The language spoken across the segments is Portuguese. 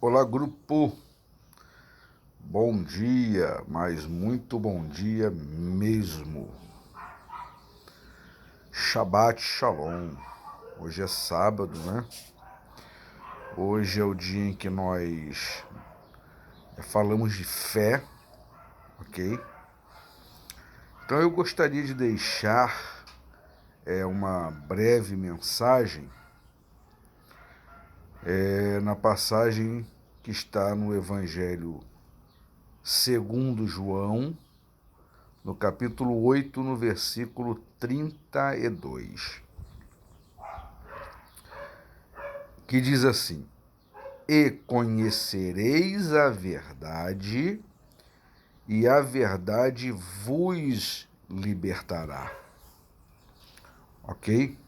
Olá, grupo. Bom dia, mas muito bom dia mesmo. Shabbat Shalom. Hoje é sábado, né? Hoje é o dia em que nós falamos de fé, ok? Então eu gostaria de deixar uma breve mensagem na passagem que está no Evangelho segundo João, no capítulo 8, no versículo 32, que diz assim: E conhecereis a verdade, e a verdade vos libertará. Ok?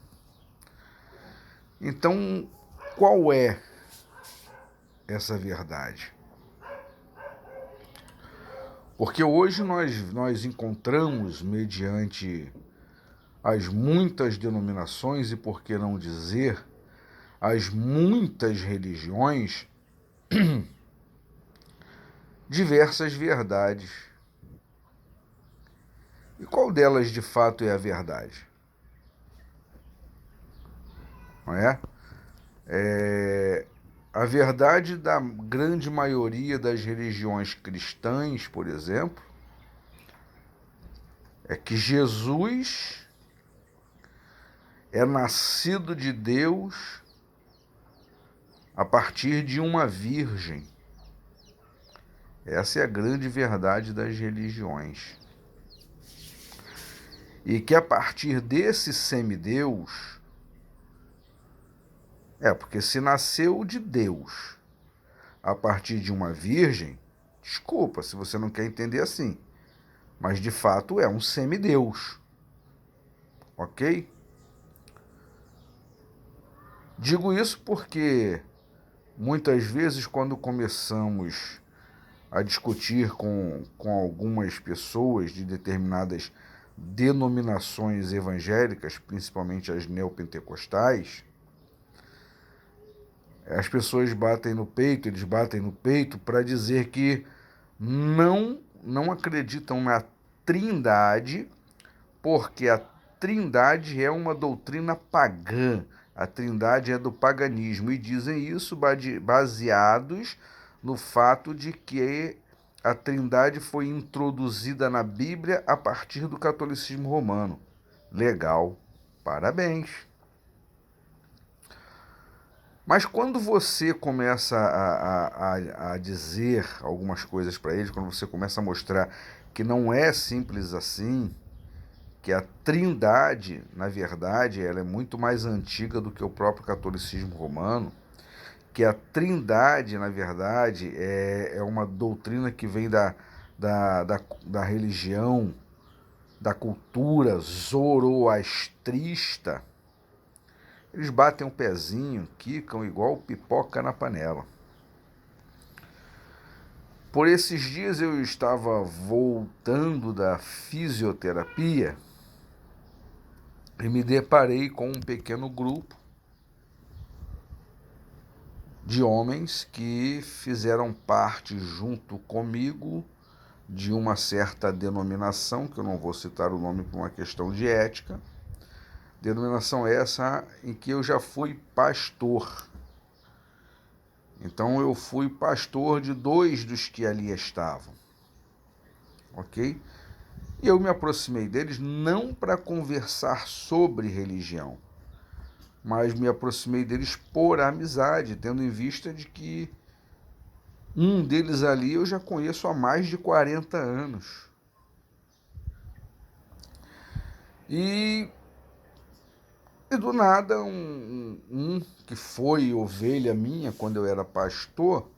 Então, qual é essa verdade? Porque hoje nós encontramos, mediante as muitas denominações, e por que não dizer, as muitas religiões, diversas verdades. E qual delas de fato é a verdade? Não é? A verdade da grande maioria das religiões cristãs, por exemplo, é que Jesus é nascido de Deus a partir de uma virgem. Essa é a grande verdade das religiões. E que a partir desse semideus, porque se nasceu de Deus a partir de uma virgem, desculpa se você não quer entender assim, mas de fato é um semideus, ok? Digo isso porque muitas vezes quando começamos a discutir com algumas pessoas de determinadas denominações evangélicas, principalmente as neopentecostais, as pessoas eles batem no peito para dizer que não acreditam na Trindade, porque a Trindade é uma doutrina pagã. A Trindade é do paganismo, e dizem isso baseados no fato de que a Trindade foi introduzida na Bíblia a partir do catolicismo romano. Legal, parabéns. Mas quando você começa a dizer algumas coisas para eles, quando você começa a mostrar que não é simples assim, que a Trindade, na verdade, ela é muito mais antiga do que o próprio catolicismo romano, que a Trindade, na verdade, é uma doutrina que vem da religião, da cultura zoroastrista, eles batem um pezinho, quicam igual pipoca na panela. Por esses dias eu estava voltando da fisioterapia e me deparei com um pequeno grupo de homens que fizeram parte junto comigo de uma certa denominação, que eu não vou citar o nome por uma questão de ética, denominação essa em que eu já fui pastor. Então eu fui pastor de 2 dos que ali estavam, ok? E eu me aproximei deles não para conversar sobre religião, mas me aproximei deles por amizade, tendo em vista de que um deles ali eu já conheço há mais de 40 anos. E do nada, um que foi ovelha minha quando eu era pastor,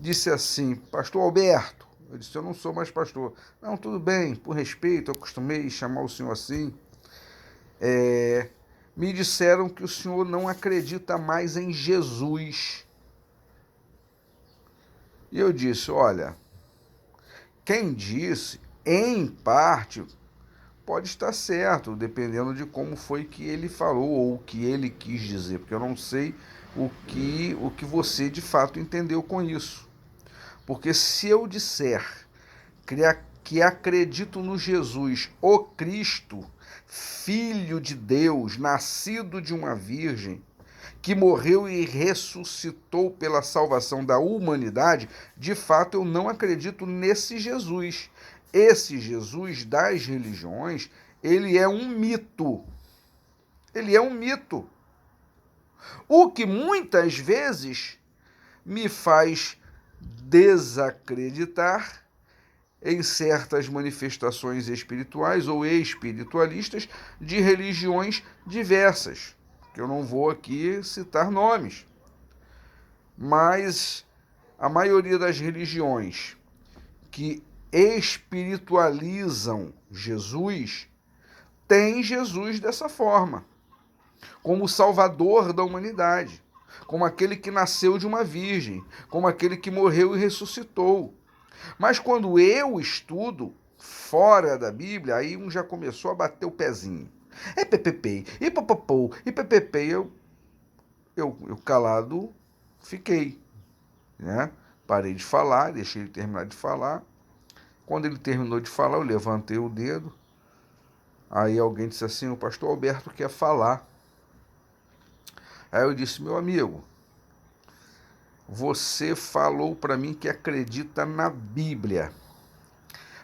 disse assim: Pastor Alberto. Eu disse: eu não sou mais pastor. Não, tudo bem, por respeito, eu acostumei chamar o senhor assim. Me disseram que o senhor não acredita mais em Jesus. E eu disse: olha, quem disse, em parte, pode estar certo, dependendo de como foi que ele falou ou o que ele quis dizer, porque eu não sei o que você de fato entendeu com isso. Porque se eu disser que acredito no Jesus, o Cristo, Filho de Deus, nascido de uma virgem, que morreu e ressuscitou pela salvação da humanidade, de fato eu não acredito nesse Jesus. Esse Jesus das religiões, ele é um mito. Ele é um mito. O que muitas vezes me faz desacreditar em certas manifestações espirituais ou espiritualistas de religiões diversas, que eu não vou aqui citar nomes, mas a maioria das religiões que espiritualizam Jesus tem Jesus dessa forma, como o Salvador da humanidade, como aquele que nasceu de uma virgem, como aquele que morreu e ressuscitou. Mas quando eu estudo fora da Bíblia, aí um já começou a bater o pezinho. É ppp, e popopou, e ppp, eu calado fiquei, né? Parei de falar, deixei ele terminar de falar. Quando ele terminou de falar, eu levantei o dedo. Aí alguém disse assim, o pastor Alberto quer falar. Aí eu disse, meu amigo, você falou para mim que acredita na Bíblia.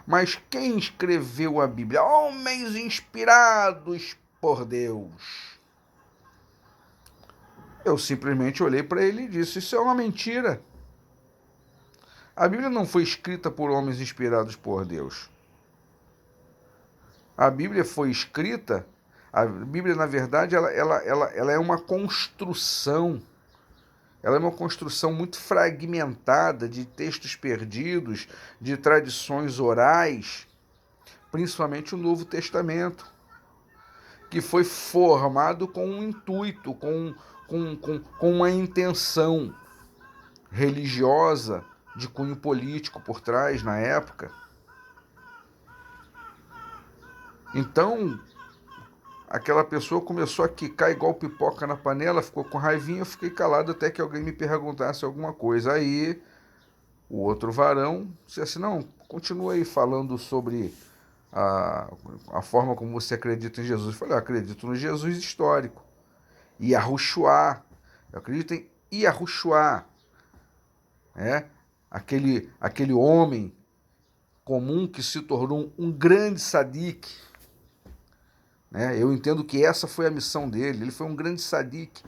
Mas quem escreveu a Bíblia? Homens inspirados por Deus. Eu simplesmente olhei para ele e disse, isso é uma mentira. A Bíblia não foi escrita por homens inspirados por Deus. A Bíblia foi escrita, a Bíblia, na verdade, ela é uma construção. Ela é uma construção muito fragmentada de textos perdidos, de tradições orais, principalmente o Novo Testamento, que foi formado com um intuito, com uma intenção religiosa de cunho político por trás na época. Então, aquela pessoa começou a quicar igual pipoca na panela, ficou com raivinha, eu fiquei calado até que alguém me perguntasse alguma coisa. Aí, o outro varão disse assim, não, continua aí falando sobre a forma como você acredita em Jesus. Eu falei, eu acredito no Jesus histórico. Yahushua. Eu acredito em Yahushua. Né? Aquele homem comum que se tornou um grande sadique. Né? Eu entendo que essa foi a missão dele. Ele foi um grande sadique.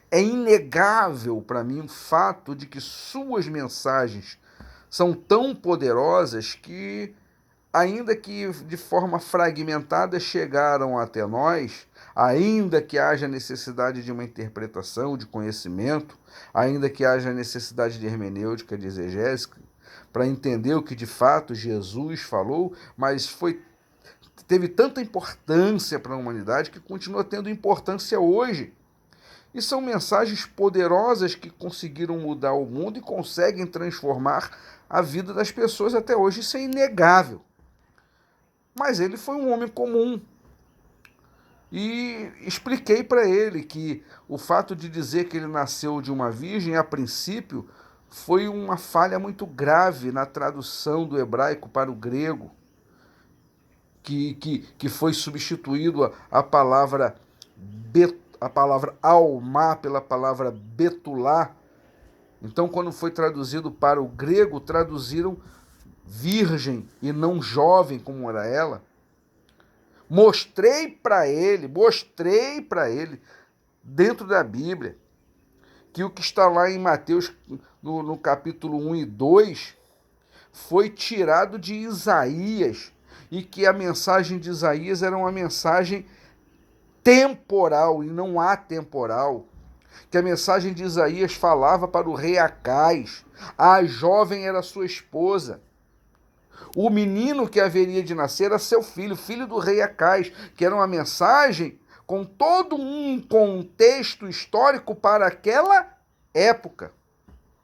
É inegável para mim o fato de que suas mensagens são tão poderosas que, ainda que de forma fragmentada, chegaram até nós, ainda que haja necessidade de uma interpretação, de conhecimento, ainda que haja necessidade de hermenêutica, de exegésica, para entender o que de fato Jesus falou, mas teve tanta importância para a humanidade que continua tendo importância hoje. E são mensagens poderosas que conseguiram mudar o mundo e conseguem transformar a vida das pessoas até hoje. Isso é inegável. Mas ele foi um homem comum. E expliquei para ele que o fato de dizer que ele nasceu de uma virgem, a princípio, foi uma falha muito grave na tradução do hebraico para o grego, que foi substituído a palavra alma pela palavra betulá. Então, quando foi traduzido para o grego, traduziram virgem e não jovem, como era ela. Mostrei para ele, dentro da Bíblia, que o que está lá em Mateus, no capítulo 1 e 2, foi tirado de Isaías, e que a mensagem de Isaías era uma mensagem temporal e não atemporal. Que a mensagem de Isaías falava para o rei Acais, a jovem era sua esposa. O menino que haveria de nascer era seu filho, filho do rei Acais, que era uma mensagem com todo um contexto histórico para aquela época.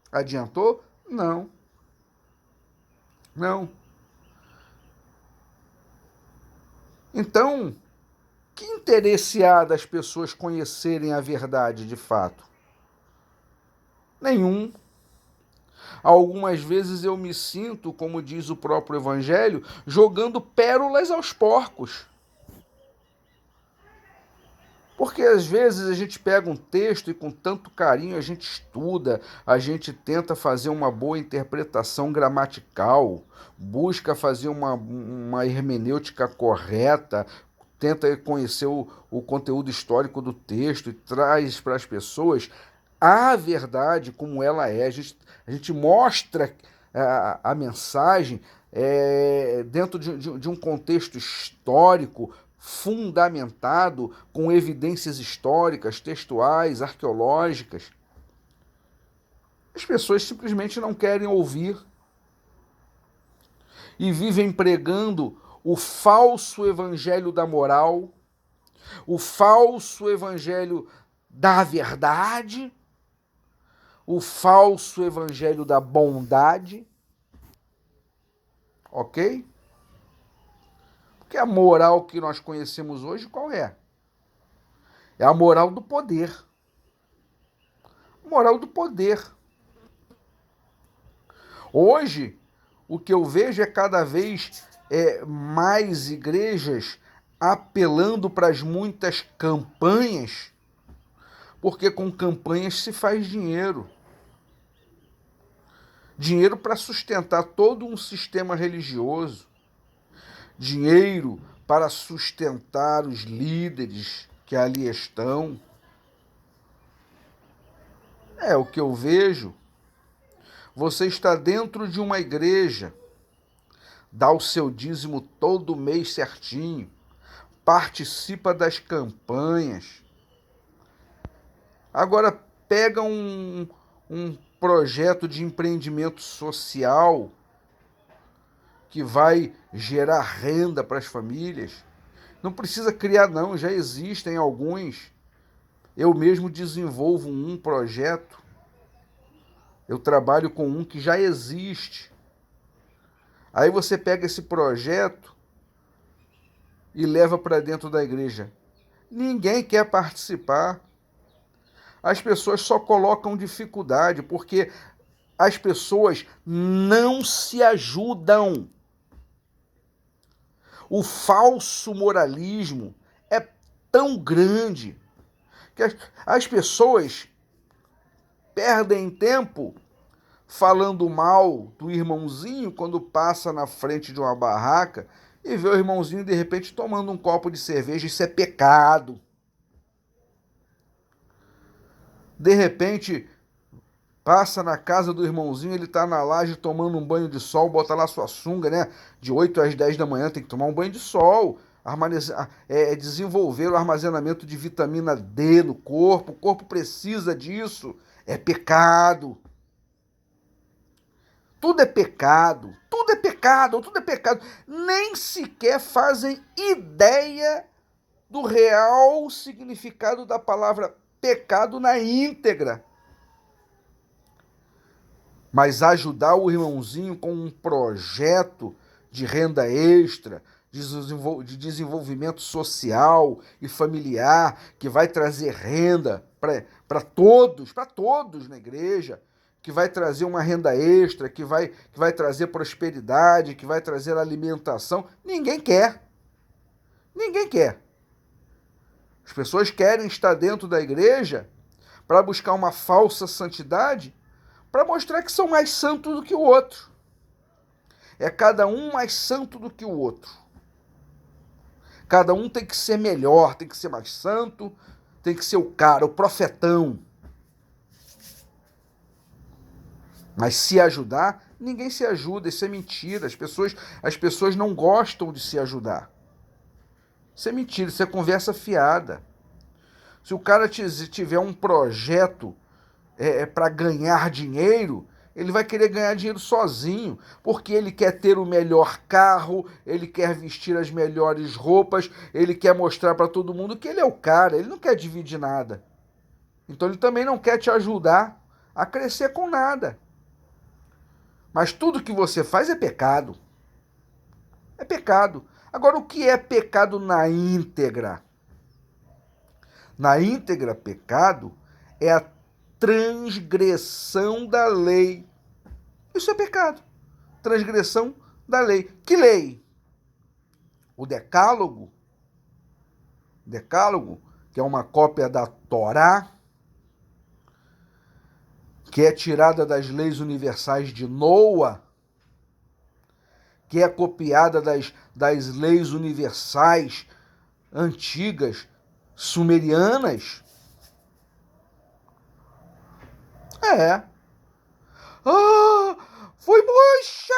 Adiantou? Não. Não. Então, que interesse há das pessoas conhecerem a verdade de fato? Nenhum. Algumas vezes eu me sinto, como diz o próprio Evangelho, jogando pérolas aos porcos. Porque às vezes a gente pega um texto e com tanto carinho a gente estuda, a gente tenta fazer uma boa interpretação gramatical, busca fazer uma hermenêutica correta, tenta conhecer o conteúdo histórico do texto e traz para as pessoas a verdade como ela é. A gente mostra a mensagem dentro de um contexto histórico fundamentado com evidências históricas, textuais, arqueológicas. As pessoas simplesmente não querem ouvir e vivem pregando o falso evangelho da moral, o falso evangelho da verdade, o falso evangelho da bondade, ok? Porque a moral que nós conhecemos hoje, qual é? É a moral do poder. Moral do poder. Hoje, o que eu vejo é cada vez mais igrejas apelando para as muitas campanhas, porque com campanhas se faz dinheiro. Dinheiro para sustentar todo um sistema religioso. Dinheiro para sustentar os líderes que ali estão. É o que eu vejo. Você está dentro de uma igreja, dá o seu dízimo todo mês certinho, participa das campanhas. Agora pega um projeto de empreendimento social que vai gerar renda para as famílias. Não precisa criar não, já existem alguns. Eu mesmo desenvolvo um projeto. Eu trabalho com um que já existe. Aí você pega esse projeto e leva para dentro da igreja. Ninguém quer participar. As pessoas só colocam dificuldade porque as pessoas não se ajudam. O falso moralismo é tão grande que as pessoas perdem tempo falando mal do irmãozinho quando passa na frente de uma barraca e vê o irmãozinho de repente tomando um copo de cerveja. Isso é pecado. De repente passa na casa do irmãozinho, ele está na laje tomando um banho de sol, bota lá sua sunga, né? De 8 às 10 da manhã tem que tomar um banho de sol. Desenvolver o armazenamento de vitamina D no corpo. O corpo precisa disso. É pecado. Tudo é pecado. Tudo é pecado. Tudo é pecado. Nem sequer fazem ideia do real significado da palavra pecado na íntegra. Mas ajudar o irmãozinho com um projeto de renda extra, de desenvolvimento social e familiar, que vai trazer renda para todos na igreja, que vai trazer uma renda extra, que vai trazer prosperidade, que vai trazer alimentação. Ninguém quer. Ninguém quer. As pessoas querem estar dentro da igreja para buscar uma falsa santidade, para mostrar que são mais santos do que o outro. É cada um mais santo do que o outro. Cada um tem que ser melhor, tem que ser mais santo, tem que ser o cara, o profetão. Mas se ajudar, ninguém se ajuda, isso é mentira. As pessoas não gostam de se ajudar. Isso é mentira, isso é conversa fiada. Se o cara tiver um projeto para ganhar dinheiro, ele vai querer ganhar dinheiro sozinho, porque ele quer ter o melhor carro, ele quer vestir as melhores roupas, ele quer mostrar para todo mundo que ele é o cara, ele não quer dividir nada. Então ele também não quer te ajudar a crescer com nada. Mas tudo que você faz é pecado. É pecado. Agora, o que é pecado na íntegra? Na íntegra, pecado é a transgressão da lei. Isso é pecado. Transgressão da lei. Que lei? O Decálogo. Decálogo, que é uma cópia da Torá, que é tirada das leis universais de Noa, que é copiada das leis universais antigas sumerianas. É. Ah, foi Moisés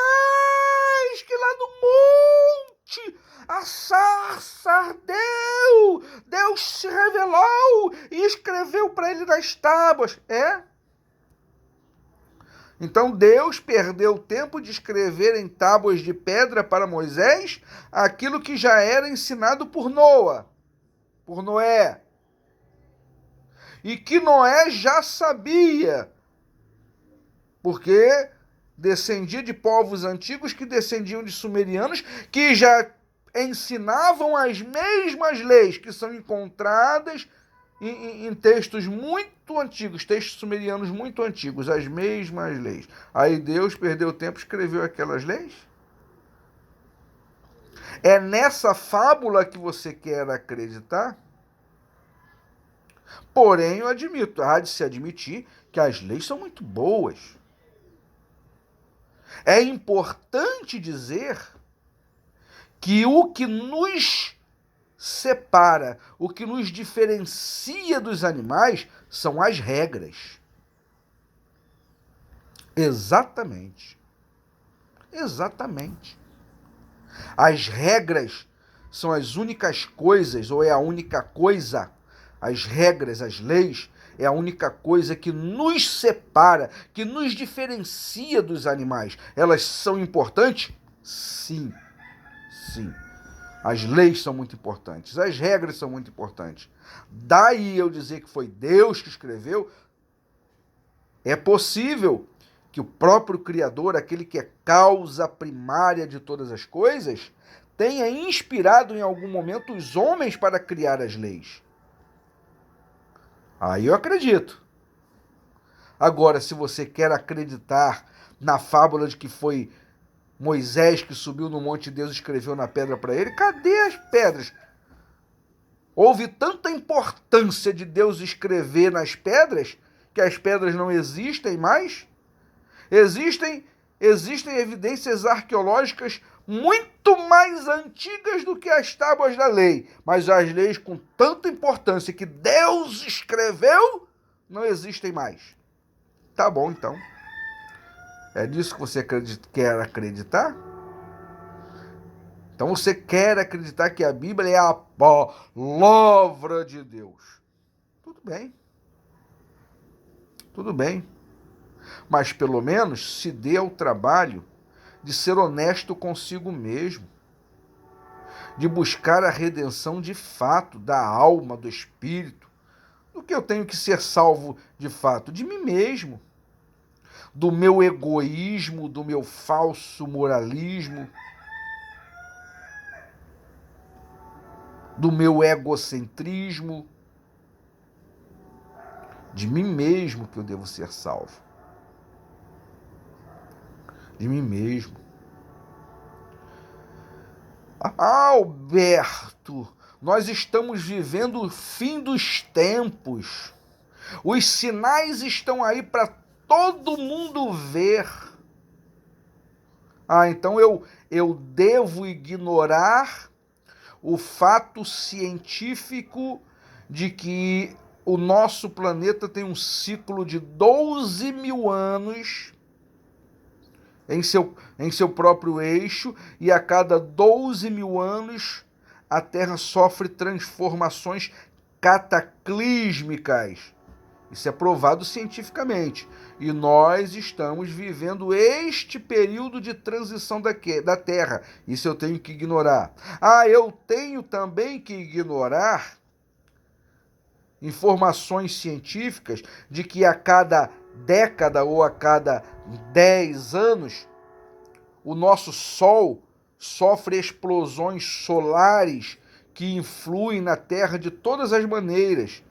que lá no monte a sarça ardeu, Deus se revelou e escreveu para ele nas tábuas. É. Então Deus perdeu tempo de escrever em tábuas de pedra para Moisés aquilo que já era ensinado por Noé. E que Noé já sabia, porque descendia de povos antigos que descendiam de sumerianos, que já ensinavam as mesmas leis que são encontradas em textos muito antigos, textos sumerianos muito antigos, as mesmas leis. Aí Deus perdeu tempo e escreveu aquelas leis? É nessa fábula que você quer acreditar? Porém, eu admito, há de se admitir que as leis são muito boas. É importante dizer que o que nos separa, o que nos diferencia dos animais são as regras. Exatamente. Exatamente. As regras são as únicas coisas, ou é a única coisa, as regras, as leis, é a única coisa que nos separa, que nos diferencia dos animais. Elas são importantes? Sim. Sim. As leis são muito importantes, as regras são muito importantes. Daí eu dizer que foi Deus que escreveu, é possível que o próprio Criador, aquele que é causa primária de todas as coisas, tenha inspirado em algum momento os homens para criar as leis. Aí eu acredito. Agora, se você quer acreditar na fábula de que foi Moisés que subiu no monte de Deus e escreveu na pedra para ele, cadê as pedras? Houve tanta importância de Deus escrever nas pedras que as pedras não existem mais? Existem evidências arqueológicas muito mais antigas do que as tábuas da lei, mas as leis com tanta importância que Deus escreveu não existem mais. Tá bom, então. É nisso que você quer acreditar? Então você quer acreditar que a Bíblia é a palavra de Deus. Tudo bem. Tudo bem. Mas pelo menos se dê ao trabalho de ser honesto consigo mesmo, de buscar a redenção de fato da alma, do espírito. Do que eu tenho que ser salvo de fato? De mim mesmo. Do meu egoísmo, do meu falso moralismo, do meu egocentrismo, de mim mesmo que eu devo ser salvo. De mim mesmo. Alberto, nós estamos vivendo o fim dos tempos. Os sinais estão aí para todo mundo ver. Então eu devo ignorar o fato científico de que o nosso planeta tem um ciclo de 12 mil anos em seu próprio eixo, e a cada 12 mil anos a Terra sofre transformações cataclísmicas. Isso é provado cientificamente. E nós estamos vivendo este período de transição da Terra. Isso eu tenho que ignorar. Eu tenho também que ignorar informações científicas de que a cada década ou a cada 10 anos o nosso Sol sofre explosões solares que influem na Terra de todas as maneiras,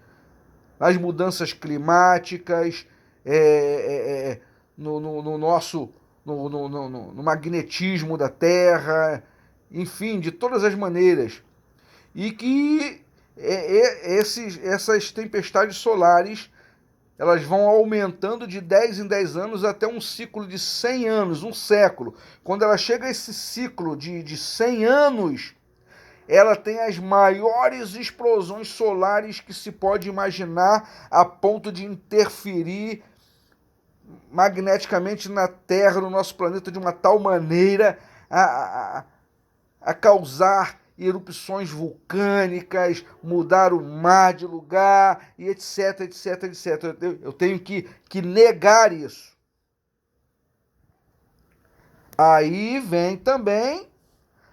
nas mudanças climáticas, no magnetismo da Terra, enfim, de todas as maneiras. E que essas tempestades solares, elas vão aumentando de 10 em 10 anos até um ciclo de 100 anos, um século. Quando ela chega a esse ciclo de 100 anos, ela tem as maiores explosões solares que se pode imaginar, a ponto de interferir magneticamente na Terra, no nosso planeta, de uma tal maneira a causar erupções vulcânicas, mudar o mar de lugar, e etc, etc, etc. Eu tenho que negar isso. Aí vem também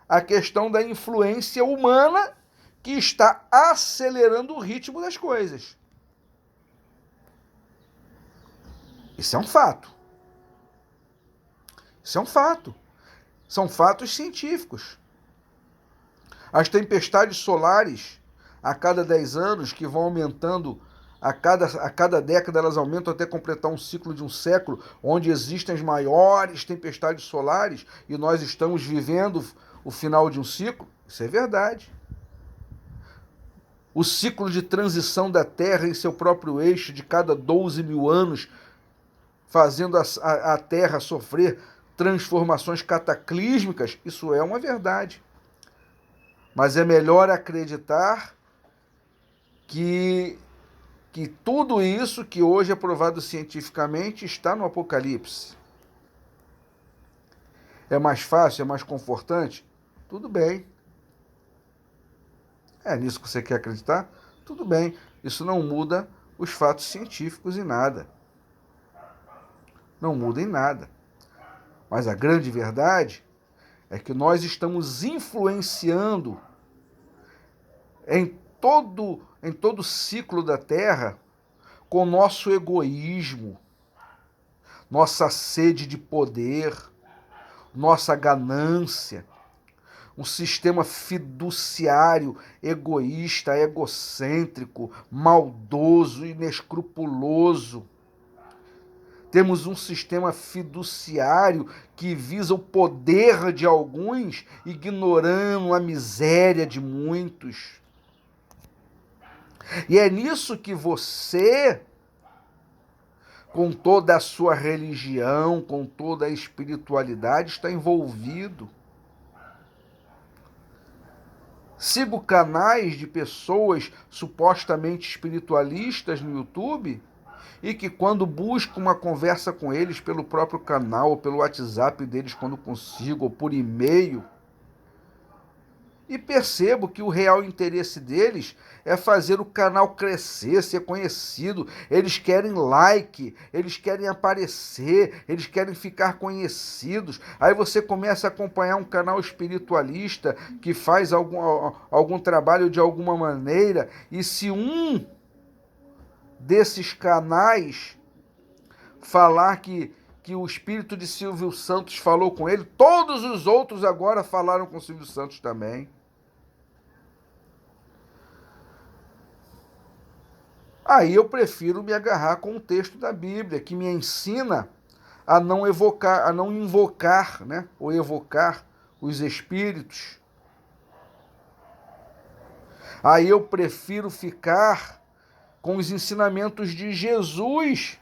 a questão da influência humana, que está acelerando o ritmo das coisas. Isso é um fato. Isso é um fato. São fatos científicos. As tempestades solares, a cada 10 anos, que vão aumentando, a cada década elas aumentam até completar um ciclo de um século, onde existem as maiores tempestades solares, e nós estamos vivendo o final de um ciclo. Isso é verdade. O ciclo de transição da Terra em seu próprio eixo, de cada 12 mil anos, fazendo a Terra sofrer transformações cataclísmicas, isso é uma verdade. Mas é melhor acreditar que tudo isso que hoje é provado cientificamente está no Apocalipse. É mais fácil, é mais confortante? Tudo bem. É nisso que você quer acreditar? Tudo bem. Isso não muda os fatos científicos em nada. Não muda em nada. Mas a grande verdade é que nós estamos influenciando em todo o ciclo da Terra com nosso egoísmo, nossa sede de poder, nossa ganância, um sistema fiduciário, egoísta, egocêntrico, maldoso, inescrupuloso. Temos um sistema fiduciário que visa o poder de alguns, ignorando a miséria de muitos. E é nisso que você, com toda a sua religião, com toda a espiritualidade, está envolvido. Sigo canais de pessoas supostamente espiritualistas no YouTube e que, quando busco uma conversa com eles pelo próprio canal, ou pelo WhatsApp deles quando consigo, ou por e-mail, e percebo que o real interesse deles é fazer o canal crescer, ser conhecido. Eles querem like, eles querem aparecer, eles querem ficar conhecidos. Aí você começa a acompanhar um canal espiritualista que faz algum trabalho de alguma maneira, e se um desses canais falar que o espírito de Silvio Santos falou com ele, todos os outros agora falaram com Silvio Santos também. Aí eu prefiro me agarrar com o texto da Bíblia, que me ensina a não invocar, né, ou evocar os espíritos. Aí eu prefiro ficar com os ensinamentos de Jesus,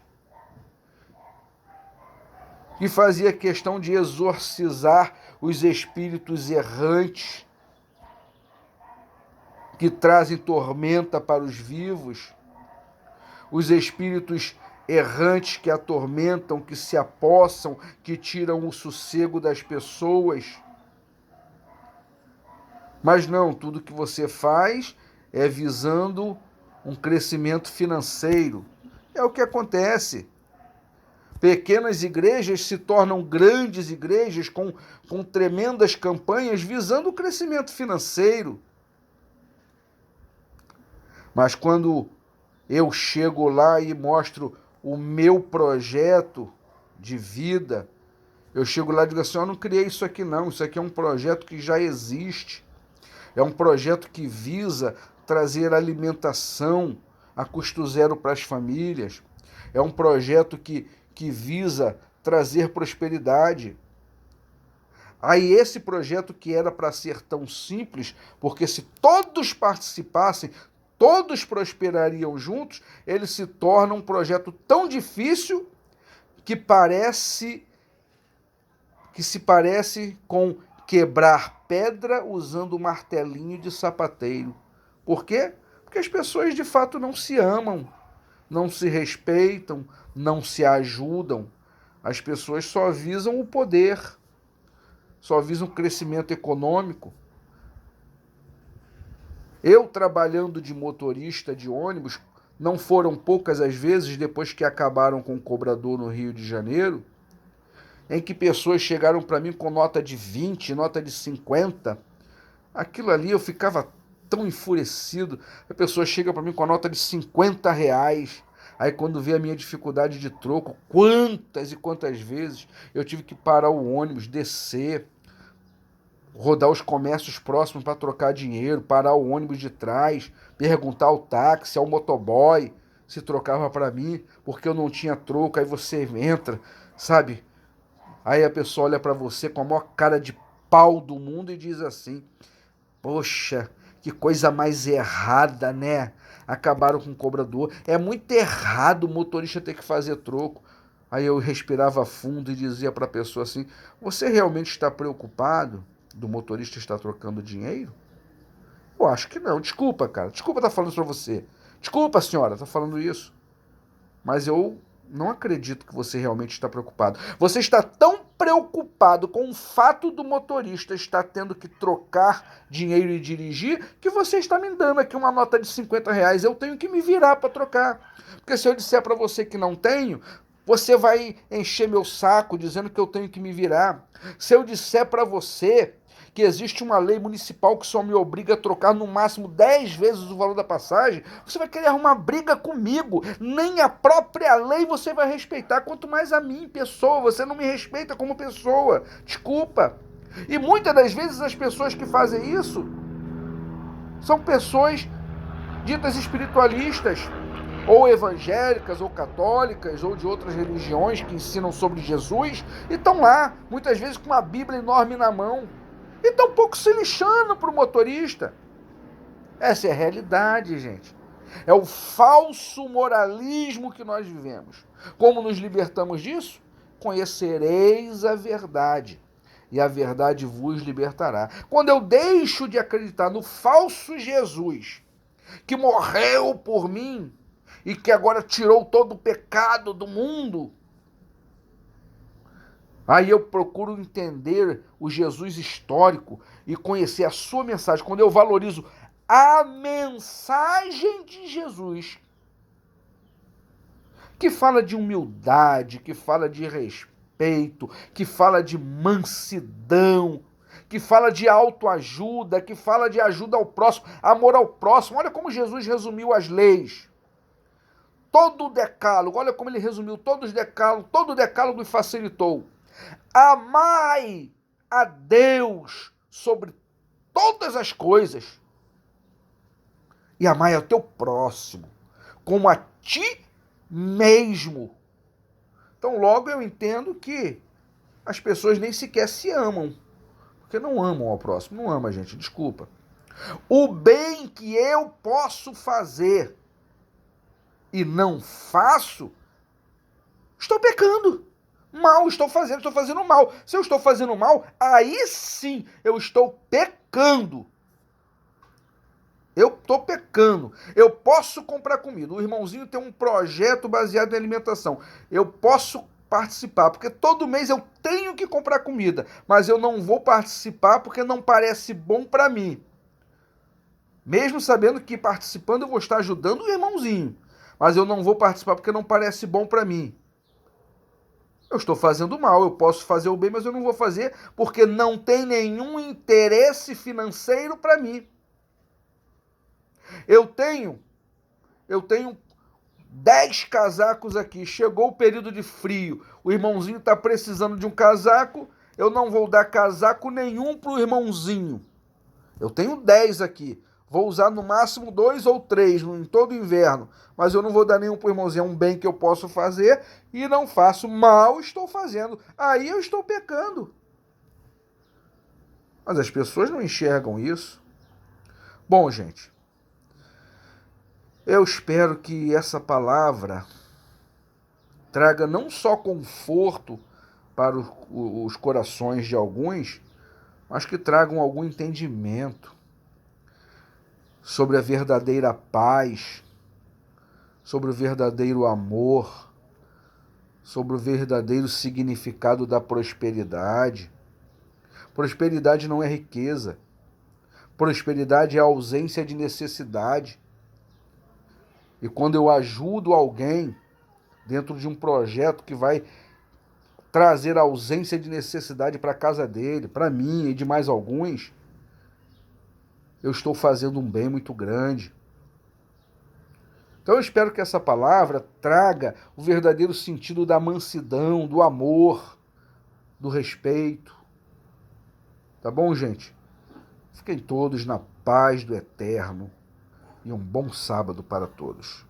que fazia questão de exorcizar os espíritos errantes, que trazem tormenta para os vivos, os espíritos errantes que atormentam, que se apossam, que tiram o sossego das pessoas. Mas não, tudo que você faz é visando um crescimento financeiro. É o que acontece. Pequenas igrejas se tornam grandes igrejas com tremendas campanhas visando o crescimento financeiro. Mas quando eu chego lá e mostro o meu projeto de vida, Eu chego lá e digo assim, eu não criei isso aqui não, isso aqui é um projeto que já existe. É um projeto que visa trazer alimentação a custo zero para as famílias. É um projeto que visa trazer prosperidade. Aí esse projeto que era para ser tão simples, porque se todos participassem, todos prosperariam juntos, ele se torna um projeto tão difícil que se parece com quebrar pedra usando martelinho de sapateiro. Por quê? Porque as pessoas de fato não se amam, não se respeitam, não se ajudam. As pessoas só visam o poder, só visam o crescimento econômico. Eu trabalhando de motorista de ônibus, não foram poucas as vezes, depois que acabaram com o cobrador no Rio de Janeiro, em que pessoas chegaram para mim com nota de 20, nota de 50. Aquilo ali eu ficava tão enfurecido. A pessoa chega para mim com a nota de 50 reais. Aí quando vê a minha dificuldade de troco, quantas e quantas vezes eu tive que parar o ônibus, descer, rodar os comércios próximos para trocar dinheiro, parar o ônibus de trás, perguntar ao táxi, ao motoboy se trocava para mim, porque eu não tinha troco. Aí você entra, sabe? Aí a pessoa olha para você com a maior cara de pau do mundo e diz assim, poxa, que coisa mais errada, né? Acabaram com o cobrador. É muito errado o motorista ter que fazer troco. Aí eu respirava fundo e dizia para a pessoa assim, você realmente está preocupado do motorista estar trocando dinheiro? Eu acho que não. Desculpa, cara. Desculpa estar falando isso para você. Desculpa, senhora, estar falando isso. Mas eu não acredito que você realmente está preocupado. Você está tão preocupado com o fato do motorista estar tendo que trocar dinheiro e dirigir, que você está me dando aqui uma nota de 50 reais. Eu tenho que me virar para trocar. Porque se eu disser para você que não tenho, você vai encher meu saco dizendo que eu tenho que me virar. Se eu disser para você que existe uma lei municipal que só me obriga a trocar no máximo 10 vezes o valor da passagem, você vai querer arrumar briga comigo. Nem a própria lei você vai respeitar, quanto mais a mim, pessoa. Você não me respeita como pessoa. Desculpa. E muitas das vezes as pessoas que fazem isso são pessoas ditas espiritualistas, ou evangélicas, ou católicas, ou de outras religiões que ensinam sobre Jesus, e estão lá, muitas vezes com uma Bíblia enorme na mão, e estão um pouco se lixando para o motorista. Essa é a realidade, gente. É o falso moralismo que nós vivemos. Como nos libertamos disso? Conhecereis a verdade, e a verdade vos libertará. Quando eu deixo de acreditar no falso Jesus, que morreu por mim, e que agora tirou todo o pecado do mundo, aí eu procuro entender o Jesus histórico e conhecer a sua mensagem. Quando eu valorizo a mensagem de Jesus, que fala de humildade, que fala de respeito, que fala de mansidão, que fala de autoajuda, que fala de ajuda ao próximo, amor ao próximo. Olha como Jesus resumiu as leis. Todo o decálogo, olha como ele resumiu todo o decálogo e facilitou. Amai a Deus sobre todas as coisas e amai ao teu próximo como a ti mesmo. Então logo eu entendo que as pessoas nem sequer se amam, porque não amam ao próximo, não ama, gente, desculpa. O bem que eu posso fazer e não faço, estou pecando. Mal estou fazendo mal. Se eu estou fazendo mal, aí sim eu estou pecando. Eu estou pecando. Eu posso comprar comida. O irmãozinho tem um projeto baseado em alimentação. Eu posso participar, porque todo mês eu tenho que comprar comida, mas eu não vou participar porque não parece bom para mim. Mesmo sabendo que participando eu vou estar ajudando o irmãozinho, mas eu não vou participar porque não parece bom para mim. Eu estou fazendo mal, eu posso fazer o bem, mas eu não vou fazer porque não tem nenhum interesse financeiro para mim. Eu tenho 10 casacos aqui, chegou o período de frio, o irmãozinho está precisando de um casaco, eu não vou dar casaco nenhum para o irmãozinho. Eu tenho 10 aqui, vou usar no máximo 2 ou 3 em todo o inverno, mas eu não vou dar nenhum para o irmãozinho, é um bem que eu posso fazer e não faço, mal estou fazendo, aí eu estou pecando. Mas as pessoas não enxergam isso. Bom, gente, eu espero que essa palavra traga não só conforto para os corações de alguns, mas que tragam algum entendimento sobre a verdadeira paz, sobre o verdadeiro amor, sobre o verdadeiro significado da prosperidade. Prosperidade não é riqueza. Prosperidade é a ausência de necessidade. E quando eu ajudo alguém dentro de um projeto que vai trazer a ausência de necessidade para a casa dele, para mim e de mais alguns, eu estou fazendo um bem muito grande. Então eu espero que essa palavra traga o verdadeiro sentido da mansidão, do amor, do respeito. Tá bom, gente? Fiquem todos na paz do Eterno e um bom sábado para todos.